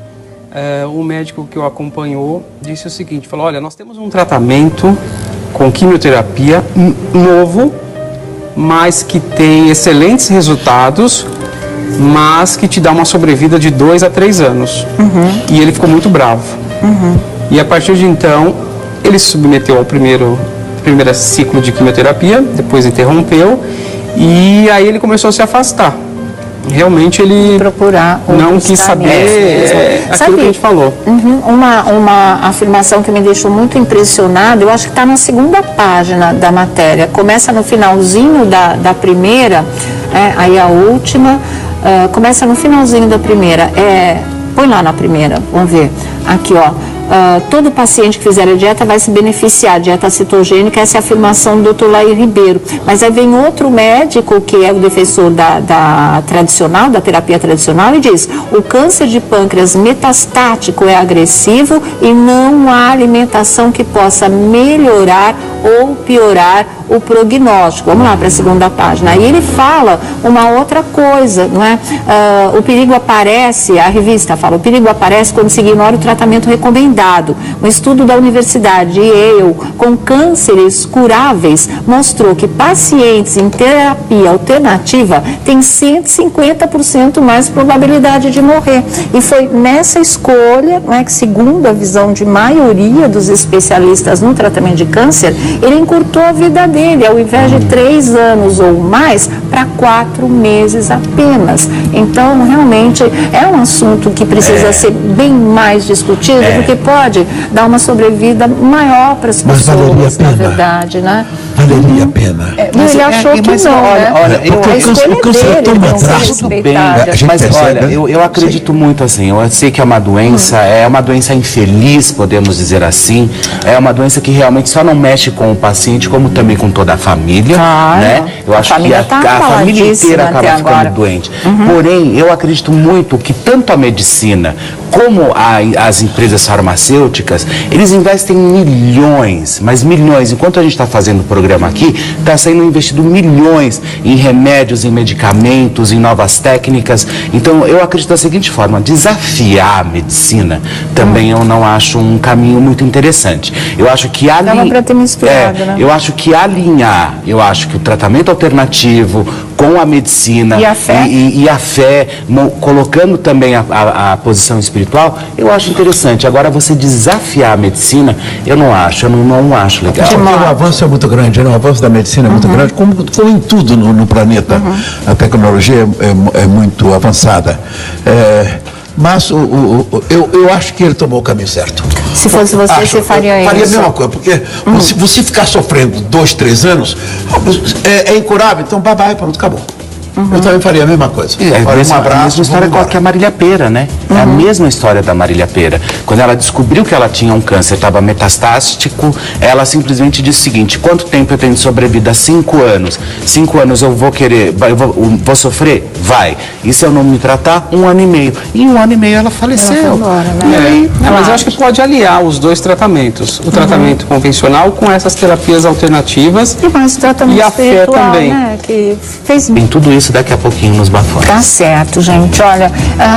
o médico que o acompanhou disse o seguinte, falou, olha, nós temos um tratamento com quimioterapia novo, mas que tem excelentes resultados, mas que te dá uma sobrevida de 2 a 3 anos. E ele ficou muito bravo. E a partir de então, ele se submeteu ao primeiro ciclo de quimioterapia, depois interrompeu, e aí ele começou a se afastar. Realmente ele procurar não quis saber aquilo que a gente falou. Uma afirmação que me deixou muito impressionada, eu acho que está na segunda página da matéria, começa no finalzinho da primeira, aí a última, começa no finalzinho da primeira, põe lá na primeira, vamos ver, aqui ó. Todo paciente que fizer a dieta vai se beneficiar, dieta cetogênica, essa é a afirmação do Dr. Lair Ribeiro. Mas aí vem outro médico, que é o defensor da terapia tradicional, e diz, o câncer de pâncreas metastático é agressivo e não há alimentação que possa melhorar ou piorar o prognóstico. Vamos lá para a segunda página. Aí ele fala uma outra coisa, não é? O perigo aparece, a revista fala, o perigo aparece quando se ignora o tratamento recomendado. Um estudo da Universidade de Yale com cânceres curáveis mostrou que pacientes em terapia alternativa têm 150% mais probabilidade de morrer. E foi nessa escolha, não é, que, segundo a visão de maioria dos especialistas no tratamento de câncer, ele encurtou a vida dele, ao invés de 3 anos ou mais, para 4 meses apenas. Então, realmente, é um assunto que precisa ser bem mais discutido, porque pode dar uma sobrevida maior para as pessoas, na verdade, né? Valeria a pena. Ele achou que não, né? Olha, eu acredito muito assim, eu sei que é uma doença infeliz, podemos dizer assim, é uma doença que realmente só não mexe com o paciente, como também com toda a família, né? Eu acho que a família inteira acaba ficando doente. Porém, eu acredito muito que tanto a medicina como as empresas farmacêuticas, eles investem milhões, mas milhões. Enquanto a gente está fazendo o programa aqui, está sendo investido milhões em remédios, em medicamentos, em novas técnicas. Então, eu acredito da seguinte forma, desafiar a medicina também eu não acho um caminho muito interessante. Eu acho que eu acho que alinhar, eu acho que o tratamento alternativo com a medicina e a fé colocando também a posição espiritual, eu acho interessante. Agora, você desafiar a medicina, eu não acho legal. Porque o avanço é muito grande, né? O avanço da medicina é muito grande, como em tudo no planeta. A tecnologia é muito avançada. Mas eu acho que ele tomou o caminho certo. Se fosse você, você faria isso? Faria a mesma coisa, porque se você ficar sofrendo 2, 3 anos, é incurável, então bye, pronto, acabou. Eu também faria a mesma coisa. Um abraço. A mesma história que a Marília Pêra, né? É a mesma história da Marília Pêra. Quando ela descobriu que ela tinha um câncer, estava metastático, ela simplesmente disse o seguinte: quanto tempo eu tenho de sobrevida? 5 anos. 5 anos eu vou querer, vou sofrer? Vai. E se eu não me tratar? 1 ano e meio. E em 1 ano e meio ela faleceu. Mas eu acho que pode aliar os dois tratamentos. O tratamento convencional com essas terapias alternativas. E mais o tratamento espiritual, a fé também. Né? Que fez... Tem tudo isso daqui a pouquinho nos bafões. Tá certo, gente. Olha,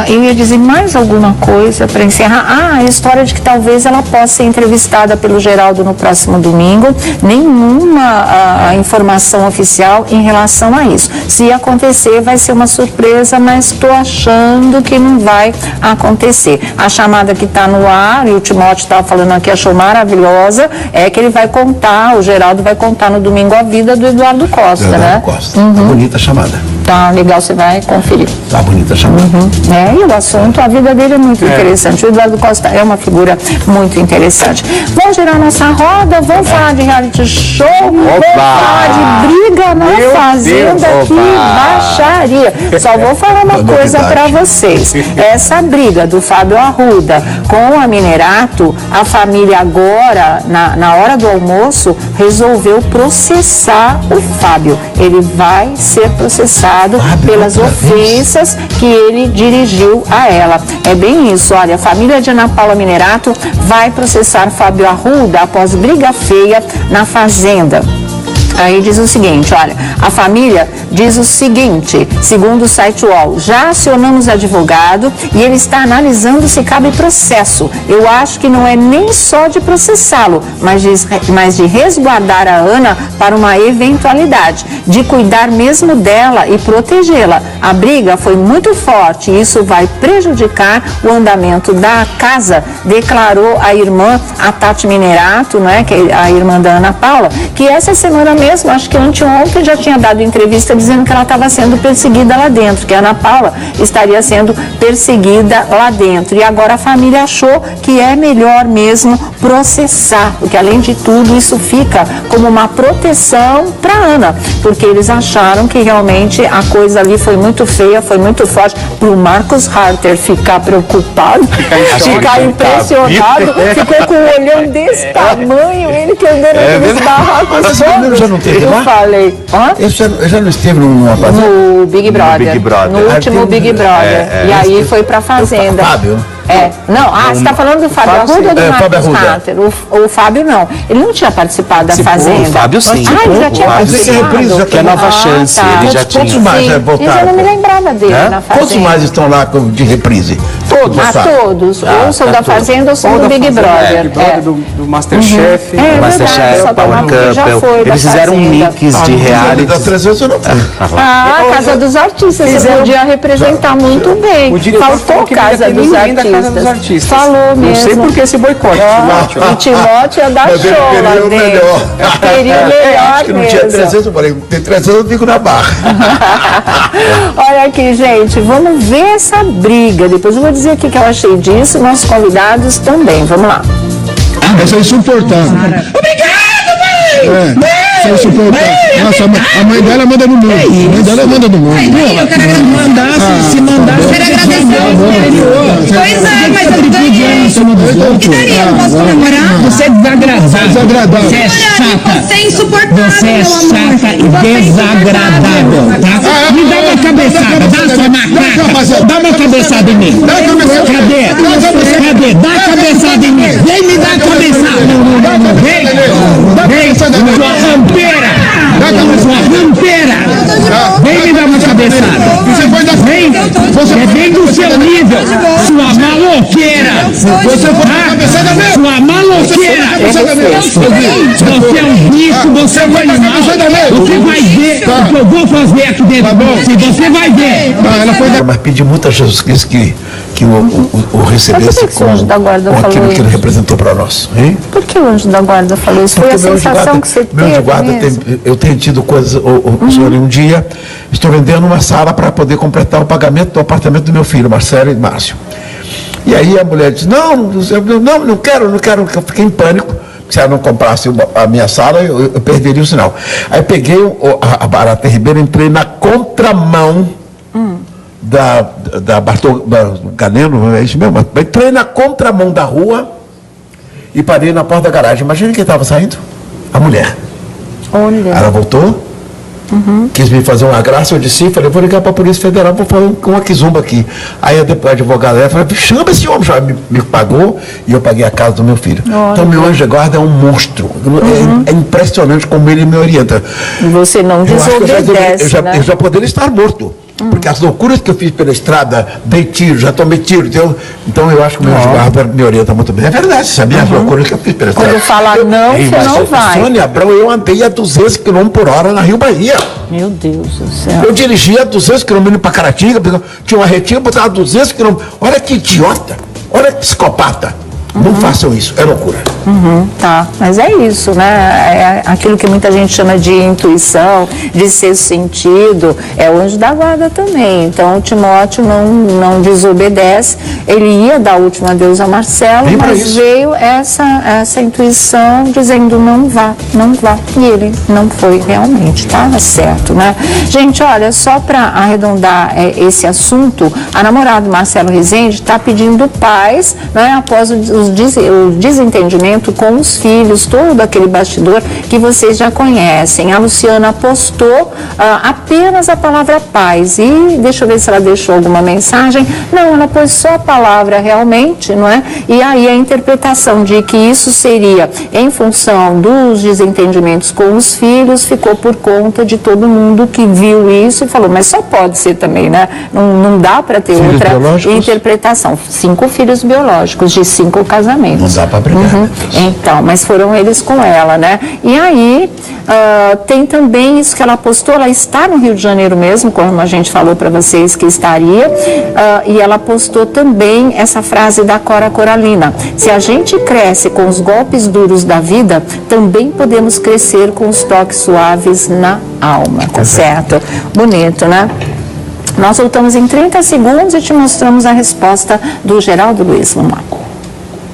eu ia dizer mais alguma coisa para encerrar. A história de que talvez ela possa ser entrevistada pelo Geraldo no próximo domingo. Nenhuma informação oficial em relação a isso. Se acontecer, vai ser uma surpresa, mas estou achando que não vai acontecer. A chamada que está no ar, e o Timóteo estava falando aqui, achou maravilhosa, é que ele vai contar, o Geraldo vai contar no domingo a vida do Eduardo Costa, né? Costa. Tá bonita a chamada. Tá legal, você vai conferir. Tá bonita a chamada. E o assunto, a vida dele é muito interessante. O Eduardo Costa é uma figura muito interessante. Vamos girar nossa roda, vamos falar de reality show, vamos falar de briga na fazenda, que baixaria. Só vou falar uma coisa para vocês. Essa briga do Fábio Arruda com a Minerato, a família agora, na hora do almoço, resolveu processar o Fábio. Ele vai ser processado pelas ofensas que ele dirigiu a ela. É bem isso, olha, a família de Ana Paula Minerato vai processar Fábio Arruda após briga feia na fazenda. Aí diz o seguinte, olha, a família diz o seguinte, segundo o site UOL, já acionamos advogado e ele está analisando se cabe processo. Eu acho que não é nem só de processá-lo, mas de resguardar a Ana para uma eventualidade, de cuidar mesmo dela e protegê-la. A briga foi muito forte e isso vai prejudicar o andamento da casa, declarou a irmã, a Tati Minerato, né, que é a irmã da Ana Paula, que essa semana mesmo, acho que anteontem, já tinha dado entrevista dizendo que ela estava sendo perseguida lá dentro, que a Ana Paula estaria sendo perseguida lá dentro. E agora a família achou que é melhor mesmo processar, porque além de tudo isso fica como uma proteção para Ana, porque eles acharam que realmente a coisa ali foi muito feia, foi muito forte. Para o Marcos Harter ficar preocupado, ficar impressionado, ficou com um olhão desse tamanho, ele que andando naqueles barracos todos. Já não teve lá? Eu falei, Eu já não esteve no Big Brother, no último Big Brother, e aí foi pra Fazenda. Fábio? Não, você está falando do Fábio Arruda ou do Marcos Harter? O Fábio não, ele não tinha participado da Fazenda. O Fábio sim. Ele já tinha participado. Que é Nova Chance, ele já tinha. Quantos mais voltaram? Eu já não me lembrava dele na Fazenda. Quantos mais estão lá de reprise? Todos. Todos. Ou são da Fazenda ou são do Big Brother. Do Masterchef. Masterchef, Power Couple. Eles fizeram um mix de reality. Das 3 vezes eu não fui. Casa dos Artistas, você podia representar muito bem. Faltou Casa dos Artistas. Falou mesmo. Não sei por que esse boicote. O Timóteo ia dar show lá dentro. Queria o melhor acho que não tinha 300, eu falei, tem 300 eu fico na barra. Olha aqui, gente, vamos ver essa briga. Depois eu vou dizer o que eu achei disso, nossos convidados também. Vamos lá. Essa é insuportável. Obrigado, mãe! Isso é insuportável. Nossa, a mãe dela manda no mundo. A mãe dela manda no mundo. Eu quero que se mandasse, quero agradecer ao interior. Pois é, mas eu ganhei. O que daria? Eu posso comemorar? Você é desagradável. Você é chata. Você é insuportável. Você é chata e desagradável, tá? Me dá uma cabeçada, dá sua macaca. Dá uma cabeçada em mim. Cadê? Dá a cabeçada em mim. Vem me dar a cabeçada. Vem, sua rampeira. Sua rampeira. Vem me dar uma cabeçada. Vem, é bem do seu nível. Sua maloqueira. Sua maloqueira. Você é um bicho, você é um animal. Você vai ver o que eu vou fazer aqui dentro. Você vai ver. Mas pedi muito a Jesus Cristo que o recebesse com aquilo que ele representou para nós. Hein? Por que o anjo da guarda falou isso? Foi a sensação que você teve? Meu anjo da guarda, eu tenho tido coisas. Senhor, um dia estou vendendo uma sala para poder completar o pagamento do apartamento do meu filho, Marcelo e Márcio. E aí a mulher disse: não quero, eu fiquei em pânico. Se ela não comprasse a minha sala, eu perderia o sinal. Aí peguei a Barata Ribeiro, entrei na contramão da Bartol Ganeno, é isso mesmo? Entrei na contramão da rua e parei na porta da garagem. Imagina quem estava saindo? A mulher. Olha. Ela voltou, quis me fazer uma graça, eu disse, falei, vou ligar para a Polícia Federal, vou fazer uma quizumba aqui. Aí a advogada falou, chama esse homem, já me pagou e eu paguei a casa do meu filho. Olha. Então meu anjo de guarda é um monstro, é impressionante como ele me orienta. E você não desobedece, né? Eu já poderia estar morto. Porque as loucuras que eu fiz pela estrada, dei tiro, já tomei tiro. Então eu acho que o meu anjo de guarda me orienta muito bem. É verdade, sabia as loucuras que eu fiz pela estrada. Quando falar não, você não vai. Sônia Abrão, eu andei a 200 km por hora na Rio Bahia. Meu Deus do céu. Eu dirigia a 200 km indo para Caratinga, tinha uma retinha, botava 200 km. Olha que idiota, olha que psicopata. Não façam isso, é loucura. Tá, mas é isso, né? É aquilo que muita gente chama de intuição, de sexto sentido, é o anjo da guarda também. Então o Timóteo não desobedece, ele ia dar o último adeus a Marcelo, mas veio essa intuição dizendo não vá. E ele não foi realmente, tá? É certo, né? Gente, olha, só para arredondar esse assunto, a namorada do Marcelo Rezende está pedindo paz, né? Após os o desentendimento com os filhos, todo aquele bastidor que vocês já conhecem. A Luciana postou apenas a palavra paz e deixa eu ver se ela deixou alguma mensagem. Não, ela pôs só a palavra realmente, não é? E aí a interpretação de que isso seria em função dos desentendimentos com os filhos ficou por conta de todo mundo que viu isso e falou, mas só pode ser também, né? Não dá para ter filhos outra biológicos? Interpretação. 5 filhos biológicos de 5 casamentos. Não dá para brigar. Então, mas foram eles com ela, né? E aí tem também isso que ela postou, ela está no Rio de Janeiro mesmo, como a gente falou para vocês que estaria, e ela postou também essa frase da Cora Coralina: se a gente cresce com os golpes duros da vida, também podemos crescer com os toques suaves na alma, tá certo? Bonito, né? Nós voltamos em 30 segundos e te mostramos a resposta do Geraldo Luiz. Vamos lá.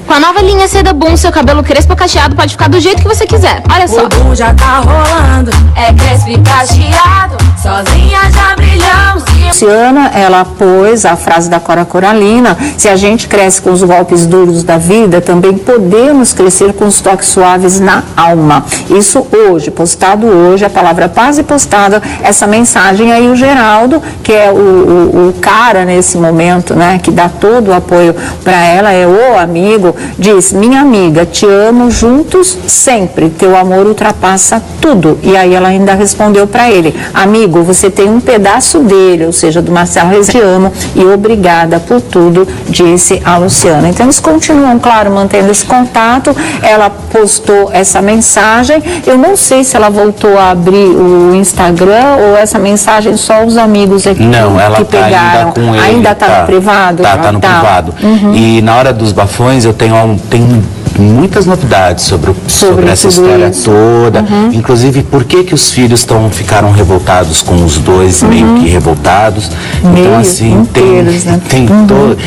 Com a nova linha Seda Boom, seu cabelo crespo ou cacheado pode ficar do jeito que você quiser. Olha só. O boom já tá rolando, é crespo e cacheado, sozinha já brilhamos. Luciana, ela pôs a frase da Cora Coralina: se a gente cresce com os golpes duros da vida, também podemos crescer com os toques suaves na alma. Isso hoje, postado hoje, a palavra paz, e postada essa mensagem aí o Geraldo, que é o cara nesse momento, né, que dá todo o apoio para ela, é o amigo, diz: minha amiga, te amo, juntos sempre, teu amor ultrapassa tudo. E aí ela ainda respondeu para ele: amigo, você tem um pedaço dele, ou seja, do Marcelo Rezende, te amo e obrigada por tudo, disse a Luciana. Então eles continuam, claro, mantendo esse contato. Ela postou essa mensagem, eu não sei se ela voltou a abrir o Instagram ou essa mensagem só os amigos aqui não, ela que tá pegaram. Ainda com ele. Ainda tá no privado? Tá no privado. E na hora dos bafões eu tenho muitas novidades sobre essa história toda, inclusive por que os filhos ficaram revoltados com os dois, meio que revoltados. Então assim, inteiros, né? tem todo...